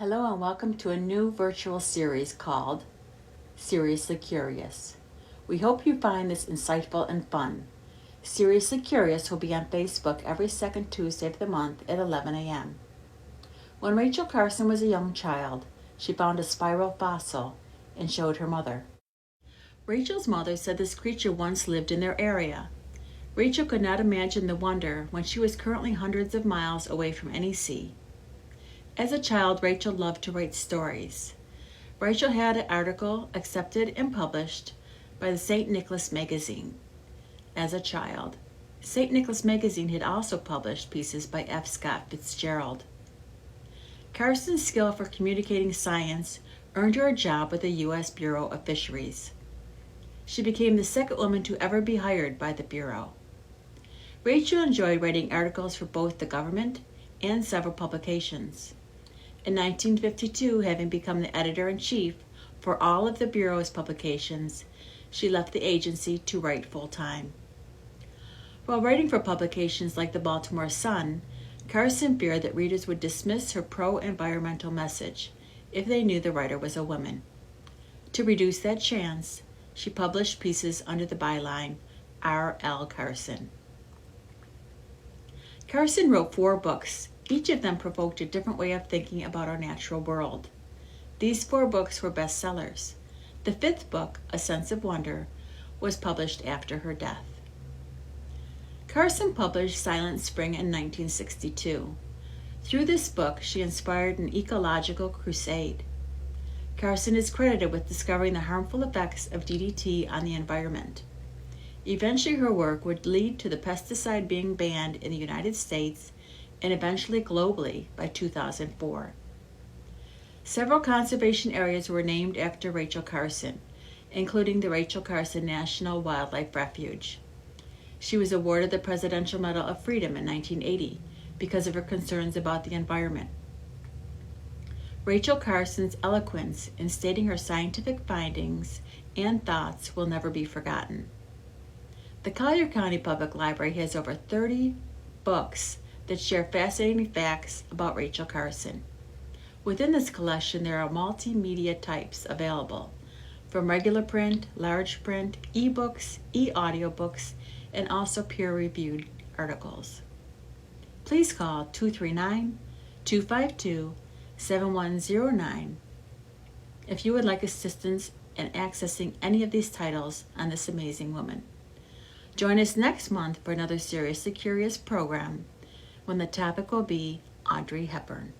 Hello and welcome to a new virtual series called Seriously Curious. We hope you find this insightful and fun. Seriously Curious will be on Facebook every second Tuesday of the month at 11 a.m. When Rachel Carson was a young child, she found a spiral fossil and showed her mother. Rachel's mother said this creature once lived in their area. Rachel could not imagine the wonder when she was currently hundreds of miles away from any sea. As a child, Rachel loved to write stories. Rachel had an article accepted and published by the St. Nicholas magazine. As a child, St. Nicholas magazine had also published pieces by F. Scott Fitzgerald. Carson's skill for communicating science earned her a job with the U.S. Bureau of Fisheries. She became the second woman to ever be hired by the Bureau. Rachel enjoyed writing articles for both the government and several publications. In 1952, having become the editor-in-chief for all of the Bureau's publications, she left the agency to write full-time. While writing for publications like the Baltimore Sun, Carson feared that readers would dismiss her pro-environmental message if they knew the writer was a woman. To reduce that chance, she published pieces under the byline R.L. Carson. Carson wrote 4 books. Each of them provoked a different way of thinking about our natural world. These 4 books were bestsellers. The 5th book, A Sense of Wonder, was published after her death. Carson published Silent Spring in 1962. Through this book, she inspired an ecological crusade. Carson is credited with discovering the harmful effects of DDT on the environment. Eventually, her work would lead to the pesticide being banned in the United States and eventually globally by 2004. Several conservation areas were named after Rachel Carson, including the Rachel Carson National Wildlife Refuge. She was awarded the Presidential Medal of Freedom in 1980 because of her concerns about the environment. Rachel Carson's eloquence in stating her scientific findings and thoughts will never be forgotten. The Collier County Public Library has over 30 books that share fascinating facts about Rachel Carson. Within this collection, there are multimedia types available, from regular print, large print, e-books, e-audiobooks, and also peer-reviewed articles. Please call 239-252-7109 if you would like assistance in accessing any of these titles on this amazing woman. Join us next month for another Seriously Curious program when the topic will be Audrey Hepburn.